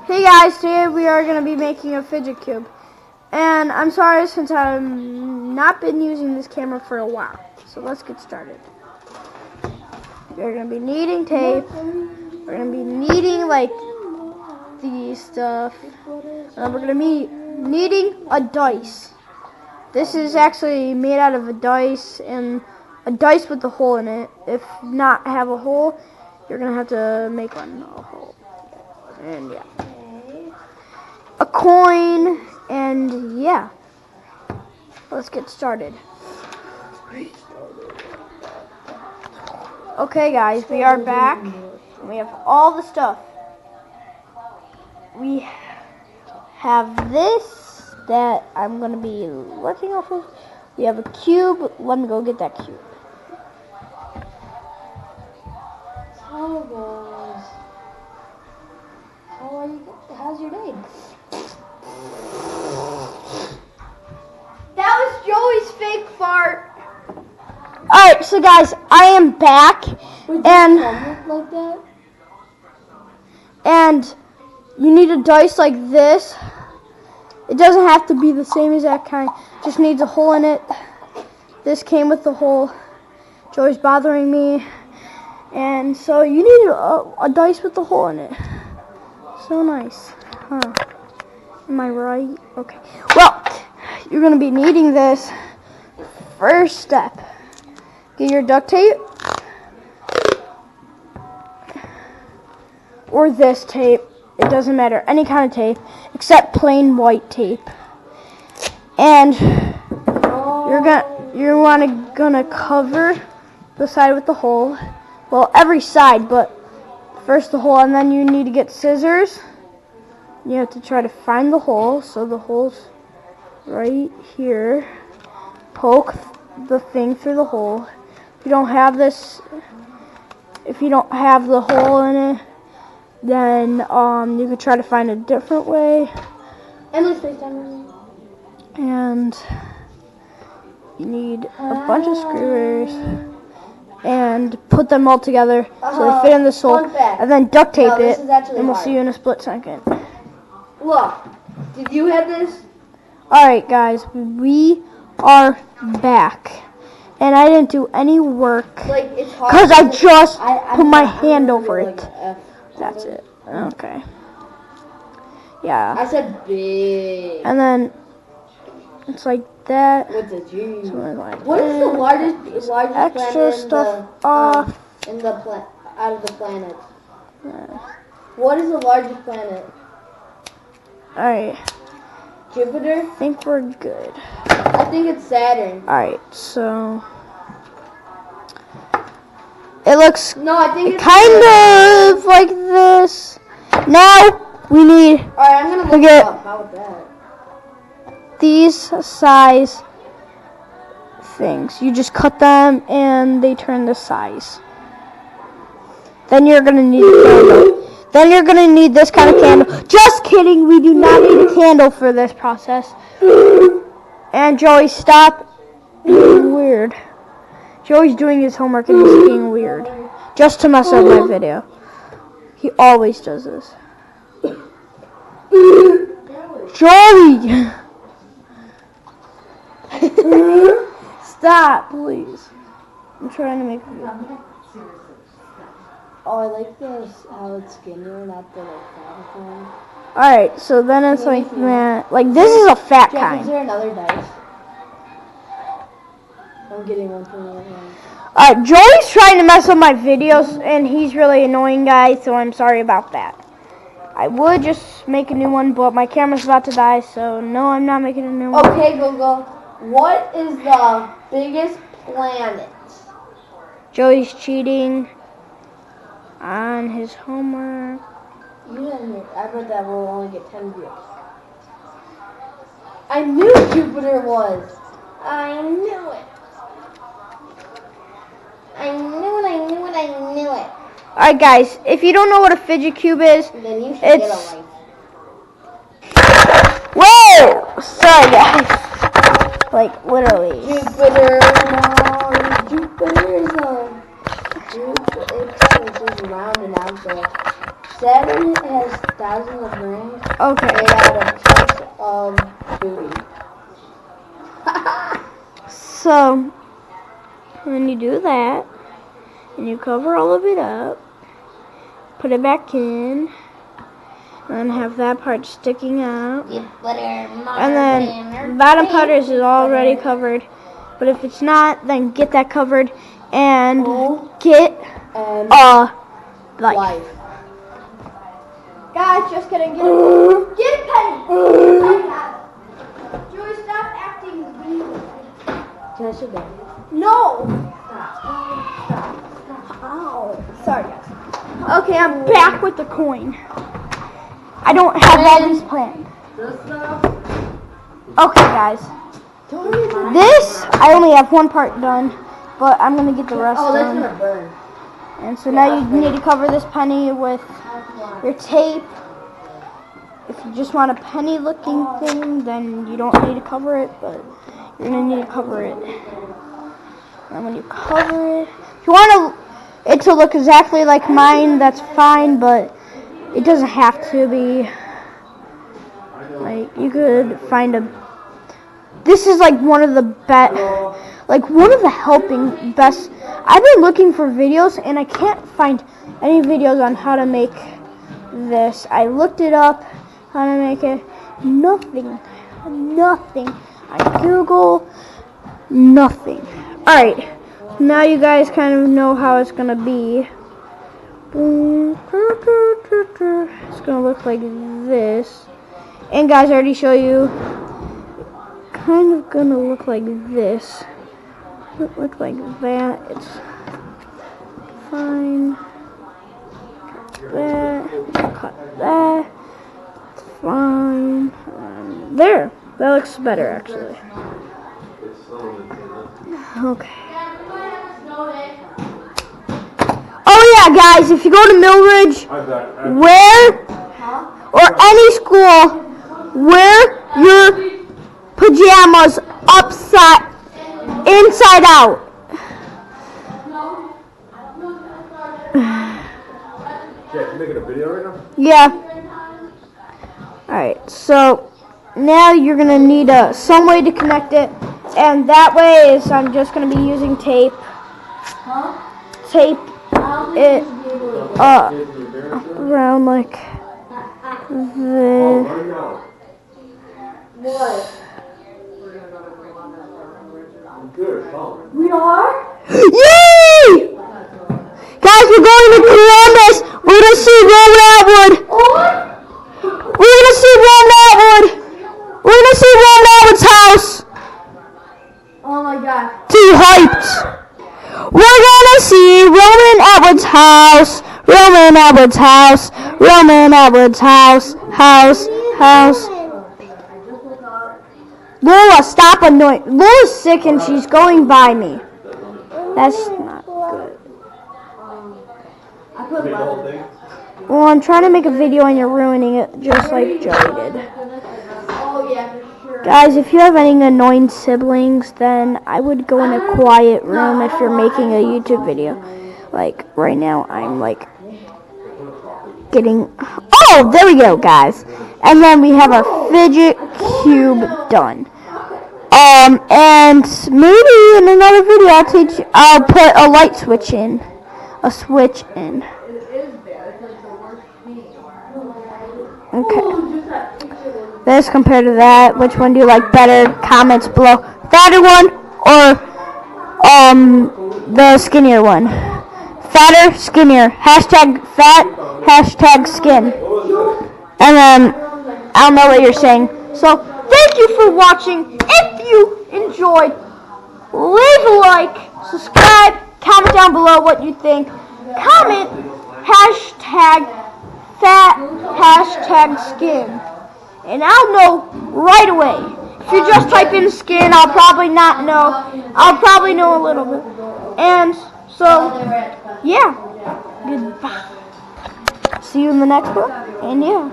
Hey guys, today we are going to be making a fidget cube. And I'm sorry since I've not been using this camera for a while. So let's get started. We're going to be needing tape. We're going to be needing like these stuff. And we're going to be needing a dice. This is actually made out of a dice and a dice with a hole in it. If not have a hole, you're going to have to make one a hole. And yeah. A coin, and yeah. Let's get started. Okay guys, we are back. And we have all the stuff. We have this that I'm going to be working off of. We have a cube. Let me go get that cube. Hello guys. How are you? How's your day? That was Joey's fake fart. Alright, so guys, I am back. And like that? And you need a dice like this. It doesn't have to be the same exact kind. Just needs a hole in it. This came with the hole. Joey's bothering me. And so you need a dice with the hole in it. So nice. Huh. Am I right? Okay. Well, you're going to be needing this. First step. Get your duct tape. Or this tape. It doesn't matter. Any kind of tape. Except plain white tape. And you're gonna cover the side with the hole. Well, every side, but first the hole, and then you need to get scissors. You have to try to find the hole. So the hole's right here. Poke the thing through the hole. If you don't have this, if you don't have the hole in it, then you could try to find a different way. Endless FaceTime. And you need a bunch of screwdrivers and put them all together so they fit in this hole, and then duct tape it, and we'll see you in a split second. Look, did you have this? Alright guys, we are back. And I didn't do any work Like, it's hard because I just put my I'm hand gonna over do, it. like, That's it. Okay. Yeah. I said big. And then it's like that. With the G. Something like What is the largest extra planet stuff off. in the out of the planets? What is the largest planet? Alright. Jupiter? I think we're good. I think it's Saturn. Alright, so it looks No, I think it's kind of like this. Now we need Alright, I'm gonna look it get up. How about that? these size things. You just cut them and they turn the size. Then you're gonna need a candle. Then you're gonna need this kind of candle. Just kidding, we do not need a candle for this process. And Joey, stop being weird. Joey's doing his homework and he's being weird. Just to mess up my video. He always does this. Joey! Stop, please. I'm trying to make a video. Oh, I like this, how it's skinnier, not the like fat one. Alright, so then it's like that. Like, this is a fat Jack, is kind. there another dice? I'm getting one from another one. Alright, Joey's trying to mess up my videos, and he's really annoying, guys, so I'm sorry about that. I would just make a new one, but my camera's about to die, so no, I'm not making a new one. Okay, Google. What is the biggest planet? Joey's cheating on his homework. You didn't hear. I bet that will only get 10 views. I knew Jupiter was. I knew it. I knew it, I knew it, I knew it. Alright, guys, if you don't know what a fidget cube is, Then you should it's... get a life. Whoa! Sorry, guys. Like, literally. Jupiter, no, Jupiter is a... It's just round and out there. Saturn has thousands of rings Okay. made out of chunks of booty. So, when you do that, and you cover all of it up, put it back in, and have that part sticking out. And then the bottom part is already covered. But if it's not, then get that covered and get a life. Guys, just kidding. Get a penny. Joey, stop acting weird. Can I sit down? No. Ow. Sorry, guys. Okay, I'm back with the coin. I don't have all these planned. Okay, guys. This, I only have one part done, but I'm going to get the rest Oh, that's done. gonna burn. And so now you need to cover this penny with your tape. If you just want a penny looking thing, then you don't need to cover it, but you're going to need to cover it. And when you cover it, if you want it to look exactly like mine, that's fine, but it doesn't have to be. Like, you could find this is like one of the helping best. I've been looking for videos and I can't find any videos on how to make this. I looked it up, how to make it. Nothing. I Google, nothing. Alright, now you guys kind of know how it's gonna be. It's gonna look like this. And guys, I already show you. Kind of gonna look like this. It look like that. It's fine. Cut that. It's fine. There. That looks better, actually. Okay. Oh yeah, guys, if you go to Millridge, or any school, wear your pajamas inside out. Yeah, you making a video right now? Yeah. Alright, so now you're going to need some way to connect it. And that way is I'm just going to be using tape. Tape it around like this. What? We are? Yay! Guys, we're going to Columbus. We're going to see Roman Atwood. We're going to see Roman Atwood. We're going to see Roman Atwood's house. Oh my god. Too hyped. We're going to see Roman Atwood's house. Roman Atwood's house. Roman Atwood's house. House. Lola, stop annoying. Lola's sick and she's going by me. That's not good. Well, I'm trying to make a video and you're ruining it just like Joey did. Guys, if you have any annoying siblings, then I would go in a quiet room if you're making a YouTube video. Like, right now, I'm like getting... Oh, there we go, guys. And then we have our fidget cube done. And maybe in another video I'll put a light switch in. A switch in. Okay. This compared to that, which one do you like better? Comments below. Fatter one or the skinnier one? Fatter, skinnier. Hashtag fat, hashtag skin. And then I don't know what you're saying. So thank you for watching. If you enjoyed, leave a like, subscribe, comment down below what you think. Comment hashtag fat, hashtag skin. And I'll know right away. If you just type in skin, I'll probably not know. I'll probably know a little bit. And so, yeah. Goodbye. See you in the next one. And yeah.